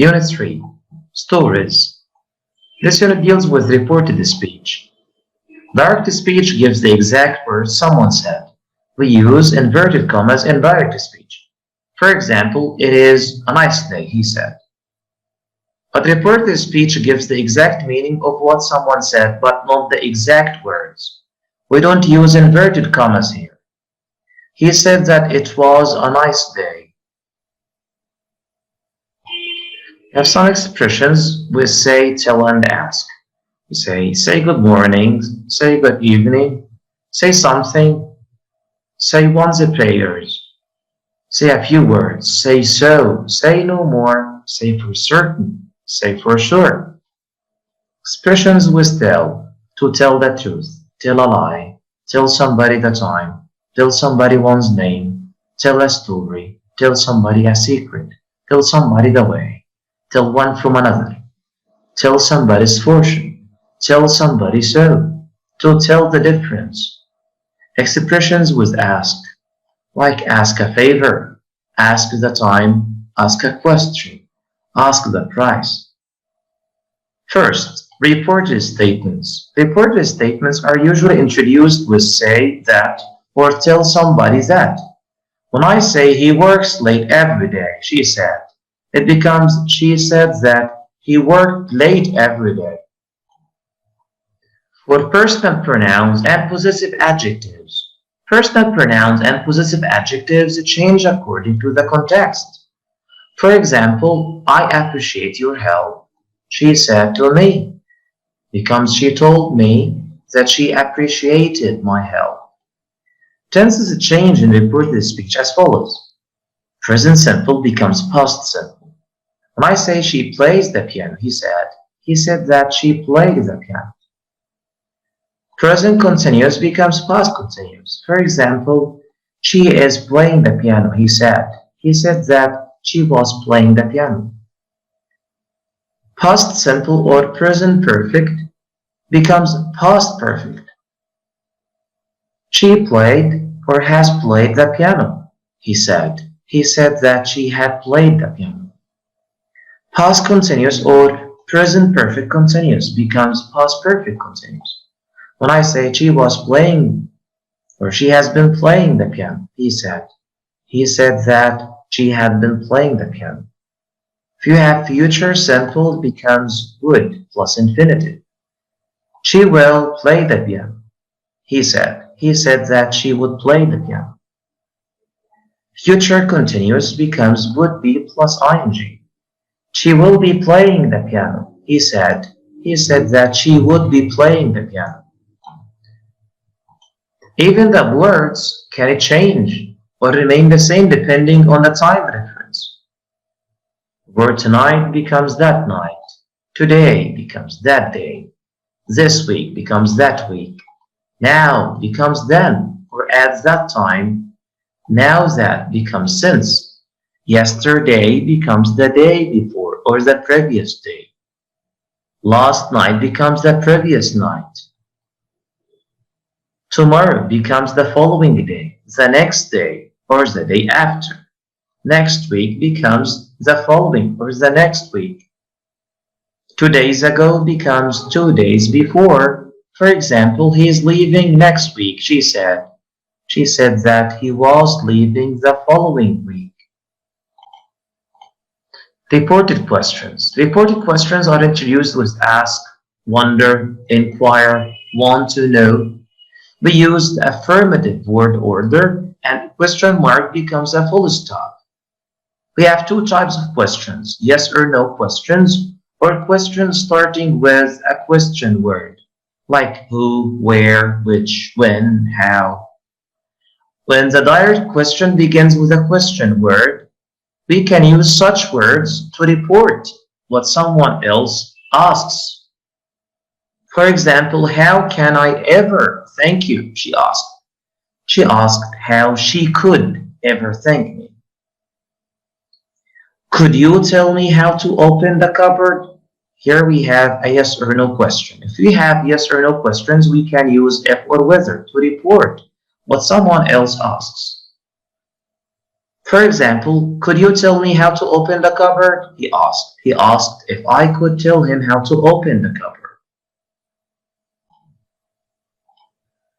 Unit 3. Stories. This unit deals with reported speech. Direct speech gives the exact words someone said. We use inverted commas in direct speech. For example, it is a nice day, he said. But reported speech gives the exact meaning of what someone said, but not the exact words. We don't use inverted commas here. He said that it was a nice day. We have some expressions with say, tell, and ask. We say good morning, say good evening, say something, say once a prayers, say a few words, say so, say no more, say for certain, say for sure. Expressions with tell, to tell the truth, tell a lie, tell somebody the time, tell somebody one's name, tell a story, tell somebody a secret, tell somebody the way, tell one from another, tell somebody's fortune, tell somebody so, to tell the difference. Expressions with ask, like ask a favor, ask the time, ask a question, ask the price. First, reported statements. Reported statements are usually introduced with say, that, or tell somebody that. When I say he works late every day, she said, it becomes she said that he worked late every day. For personal pronouns and possessive adjectives. Personal pronouns and possessive adjectives change according to the context. For example, I appreciate your help, she said to me, becomes she told me that she appreciated my help. Tenses change in reported speech as follows. Present simple becomes past simple. When I say she plays the piano, he said that she played the piano. Present continuous becomes past continuous. For example, she is playing the piano, he said that she was playing the piano. Past simple or present perfect becomes past perfect. She played or has played the piano, he said that she had played the piano. Past continuous or present perfect continuous becomes past perfect continuous. When I say she was playing or she has been playing the piano, he said that she had been playing the piano. If you have future simple, it becomes would plus infinitive. She will play the piano. He said that she would play the piano. Future continuous becomes would be plus ing. She will be playing the piano. He said that she would be playing the piano. Even the words can change or remain the same depending on the time reference. The word tonight becomes that night. Today becomes that day. This week becomes that week. Now becomes then or at that time. Now that becomes since. Yesterday becomes the day before or the previous day. Last night becomes the previous night. Tomorrow becomes the following day, the next day, or the day after. Next week becomes the following or the next week. 2 days ago becomes 2 days before. For example, he is leaving next week, she said. She said that he was leaving the following week. Reported questions. Reported questions are introduced with ask, wonder, inquire, want to know. We use the affirmative word order and question mark becomes a full stop. We have two types of questions, yes or no questions, or questions starting with a question word, like who, where, which, when, how. When the direct question begins with a question word, we can use such words to report what someone else asks. For example, how can I ever thank you? She asked. She asked how she could ever thank me. Could you tell me how to open the cupboard? Here we have a yes or no question. If we have yes or no questions, we can use if or whether to report what someone else asks. For example, could you tell me how to open the cupboard? He asked. He asked if I could tell him how to open the cupboard.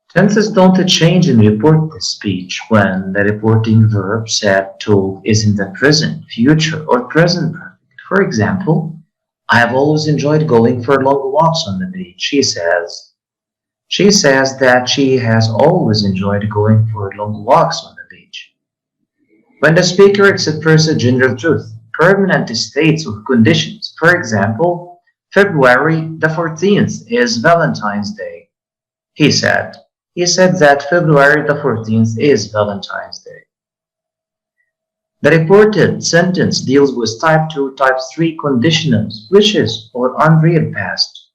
Tenses don't change in reported speech when the reporting verb said to is in the present, future, or present perfect. For example, I have always enjoyed going for long walks on the beach, she says. She says that she has always enjoyed going for long walks on the beach. When the speaker expresses general truth, permanent states of conditions, for example, February the 14th is Valentine's Day, he said. He said that February the 14th is Valentine's Day. The reported sentence deals with type 2, type 3 conditionals, wishes, or unreal past.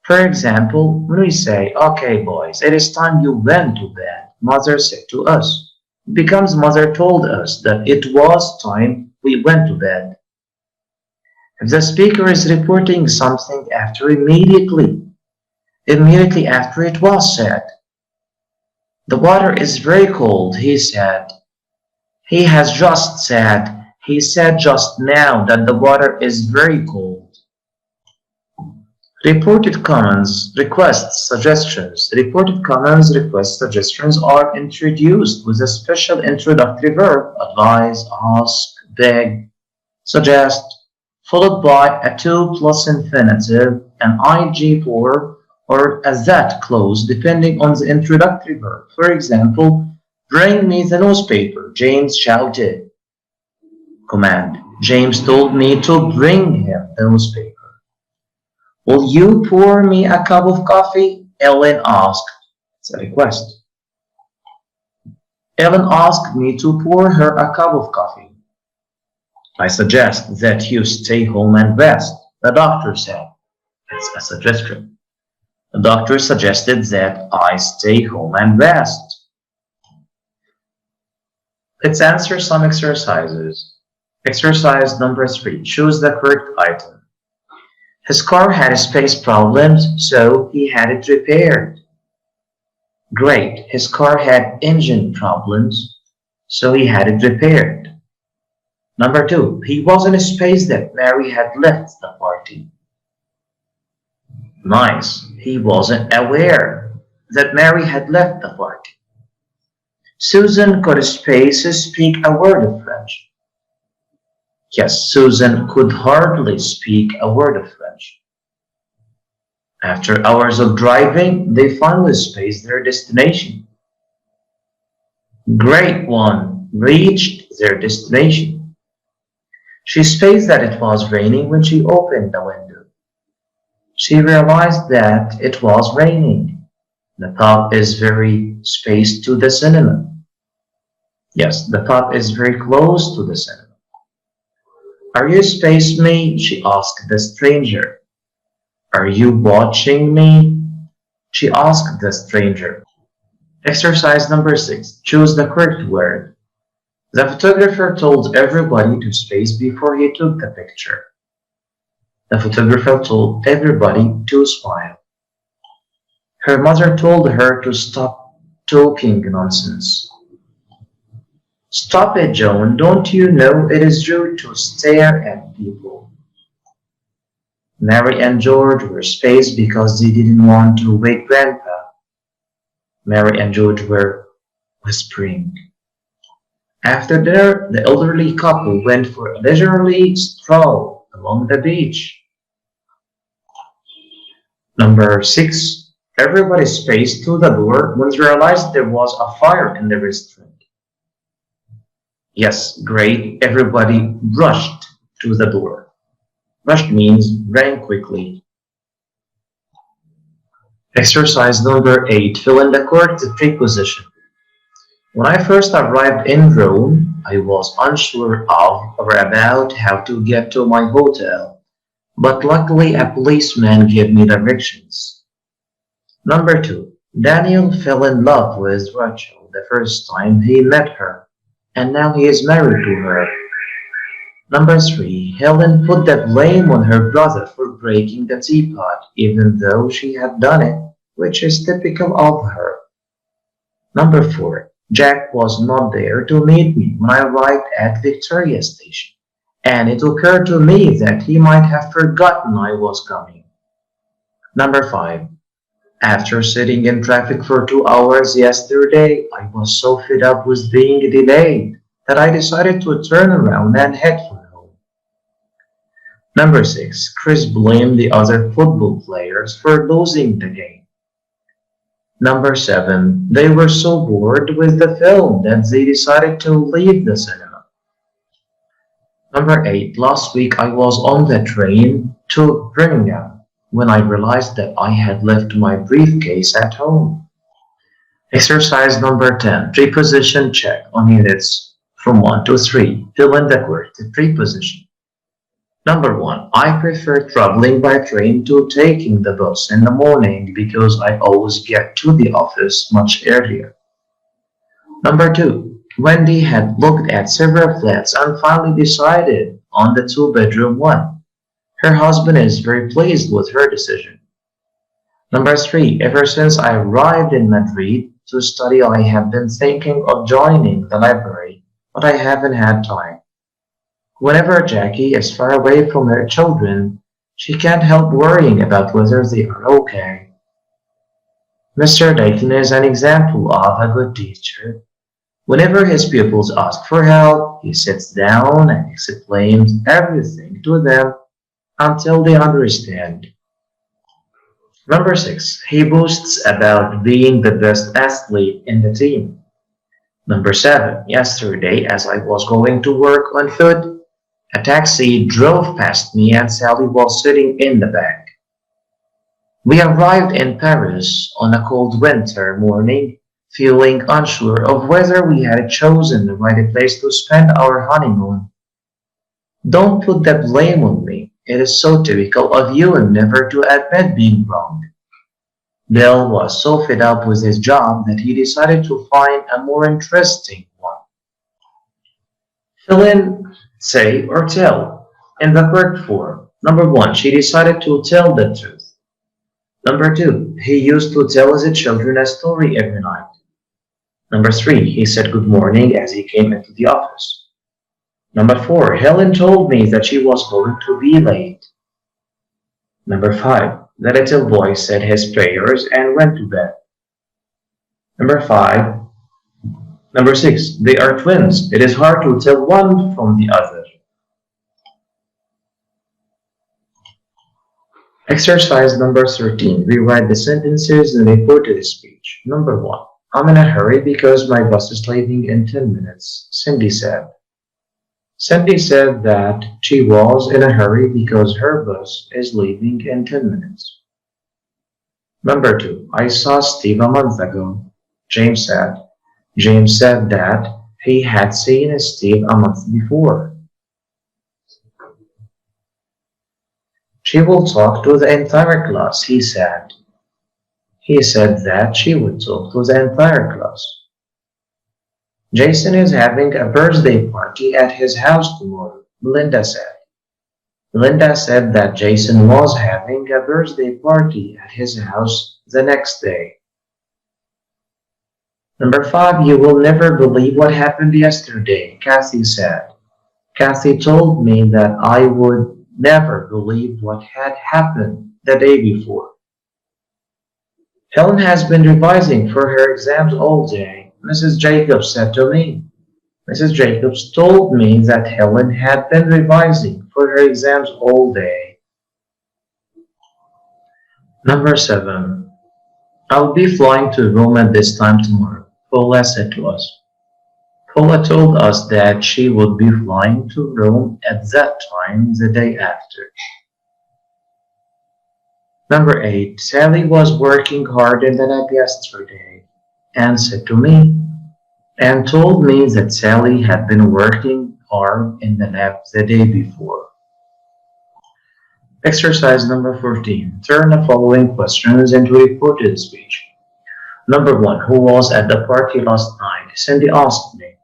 For example, when we say, okay boys, it is time you went to bed, mother said to us. It becomes mother told us that it was time we went to bed. If the speaker is reporting something after immediately after it was said, the water is very cold, he said. He has just said, he said just now that the water is very cold. Reported comments, requests, suggestions. Reported comments, requests, suggestions are introduced with a special introductory verb, advise, ask, beg, suggest, followed by a to plus infinitive, an ing for, or a that clause depending on the introductory verb. For example, bring me the newspaper, James shouted. Command, James told me to bring him the newspaper. Will you pour me a cup of coffee? Ellen asked. It's a request. Ellen asked me to pour her a cup of coffee. I suggest that you stay home and rest, the doctor said. It's a suggestion. The doctor suggested that I stay home and rest. Let's answer some exercises. Exercise number 3. Choose the correct item. His car had space problems, so he had it repaired. Great. His car had engine problems, so he had it repaired. Number 2. He wasn't space that Mary had left the party. Nice. He wasn't aware that Mary had left the party. Susan could speak a word of French. Yes, Susan could hardly speak a word of French. After hours of driving, they finally spaced their destination. Great one reached their destination. She spaced that it was raining when she opened the window. She realized that it was raining. The pub is very spaced to the cinema. Yes, the pub is very close to the cinema. Are you spaced me? She asked the stranger. Are you watching me? She asked the stranger. Exercise number 6. Choose the correct word. The photographer told everybody to space before he took the picture. The photographer told everybody to smile. Her mother told her to stop talking nonsense. Stop it, Joan. Don't you know it is rude to stare at people? Mary and George were spaced because they didn't want to wake Grandpa. Mary and George were whispering. After dinner, the elderly couple went for a leisurely stroll along the beach. Number 6. Everybody spaced to the door when they realized there was a fire in the restaurant. Yes, great. Everybody rushed to the door. Rushed means ran quickly. Exercise number 8. Fill in the correct preposition. When I first arrived in Rome, I was unsure of or about how to get to my hotel, but luckily a policeman gave me directions. Number 2. Daniel fell in love with Rachel the first time he met her, and now he is married to her. Number 3. Helen put the blame on her brother for breaking the teapot, even though she had done it, which is typical of her. Number 4. Jack was not there to meet me when I arrived at Victoria Station, and it occurred to me that he might have forgotten I was coming. Number 5. After sitting in traffic for 2 hours yesterday, I was so fed up with being delayed that I decided to turn around and head for home. Number 6. Chris blamed the other football players for losing the game. Number 7. They were so bored with the film that they decided to leave the cinema. Number 8. Last week I was on the train to Birmingham when I realized that I had left my briefcase at home. Exercise number 10. Preposition check on units from 1 to 3. Fill in the correct preposition. Number 1. I prefer traveling by train to taking the bus in the morning because I always get to the office much earlier. Number 2. Wendy had looked at several flats and finally decided on the two-bedroom one. Her husband is very pleased with her decision. Number 3. Ever since I arrived in Madrid to study, I have been thinking of joining the library, but I haven't had time. Whenever Jackie is far away from her children, she can't help worrying about whether they are okay. Mr. Dayton is an example of a good teacher. Whenever his pupils ask for help, he sits down and explains everything to them until they understand. Number 6. He boasts about being the best athlete in the team. Number 7. Yesterday, as I was going to work on foot, a taxi drove past me and Sally was sitting in the back. We arrived in Paris on a cold winter morning, feeling unsure of whether we had chosen the right place to spend our honeymoon. Don't put the blame on me. It is so typical of you never to admit being wrong. Bill was so fed up with his job that he decided to find a more interesting one. Fill in, say, or tell in the correct form. Number 1. She decided to tell the truth. Number 2. He used to tell his children a story every night. Number 3. He said good morning as he came into the office. Number 4. Helen told me that she was going to be late. Number 5. The little boy said his prayers and went to bed. Number 6. They are twins. It is hard to tell one from the other. Exercise number 13. Rewrite the sentences in the reported speech. Number 1. I'm in a hurry because my bus is leaving in 10 minutes, Cindy said. Cindy said that she was in a hurry because her bus is leaving in 10 minutes. Number 2. I saw Steve a month ago, James said. James said that he had seen Steve a month before. She will talk to the entire class, he said. He said that she would talk to the entire class. Jason is having a birthday party at his house tomorrow, Melinda said. Melinda said that Jason was having a birthday party at his house the next day. Number 5. You will never believe what happened yesterday, Kathy said. Kathy told me that I would never believe what had happened the day before. Helen has been revising for her exams all day, Mrs. Jacobs said to me. Mrs. Jacobs told me that Helen had been revising for her exams all day. Number 7. I'll be flying to Rome at this time tomorrow, Paula said to us. Paula told us that she would be flying to Rome at that time the day after. Number 8. Sally was working hard in the lab yesterday and said to me, and told me that Sally had been working hard in the lab the day before. Exercise number 14. Turn the following questions into reported speech. Number 1. Who was at the party last night? Cindy asked me.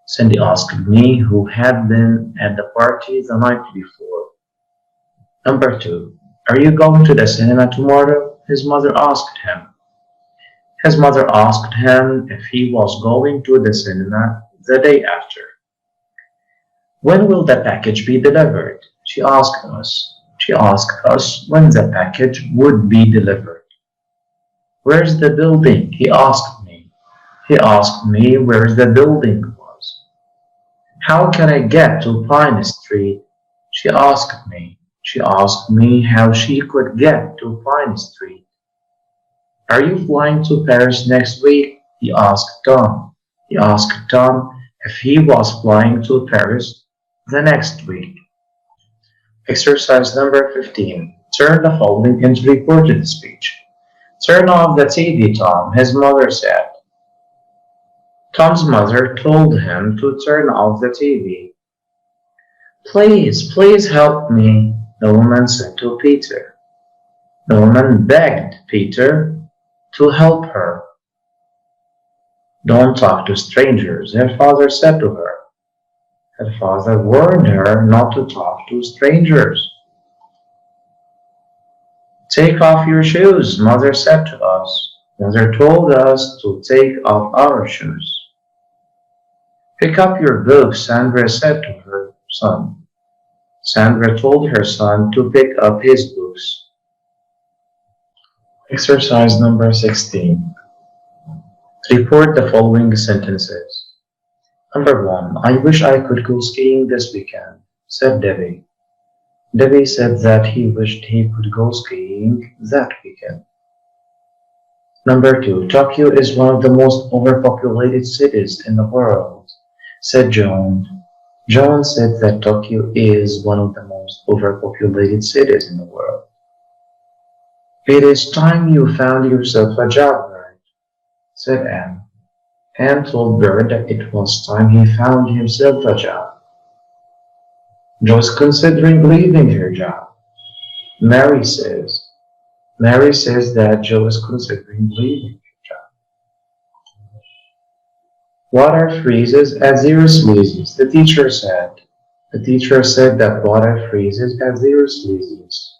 Cindy asked me who had been at the party the night before. Number 2. Are you going to the cinema tomorrow? His mother asked him. His mother asked him if he was going to the cinema the day after. When will the package be delivered? She asked us. She asked us when the package would be delivered. Where's the building? He asked me. He asked me where the building was. How can I get to Pine Street? She asked me. She asked me how she could get to Pine Street. Are you flying to Paris next week? He asked Tom. He asked Tom if he was flying to Paris the next week. Exercise number 15. Turn the following into recorded speech. Turn off the TV, Tom, his mother said. Tom's mother told him to turn off the TV. Please, please help me, the woman said to Peter. The woman begged Peter to help her. Don't talk to strangers, her father said to her. Her father warned her not to talk to strangers. Take off your shoes, mother said to us. Mother told us to take off our shoes. Pick up your books, Sandra said to her son. Sandra told her son to pick up his books. Exercise number 16. Report the following sentences. Number 1. I wish I could go skiing this weekend, said Debbie. Debbie said that he wished he could go skiing that weekend. Number 2. Tokyo is one of the most overpopulated cities in the world, said Joan. Joan said that Tokyo is one of the most overpopulated cities in the world. It is time you found yourself a job, Bert, said Anne. Anne told Bert that it was time he found himself a job. Joe's considering leaving her job. Mary says that Joe is considering leaving her job. Water freezes at 0 Celsius, the teacher said. The teacher said that water freezes at 0 Celsius.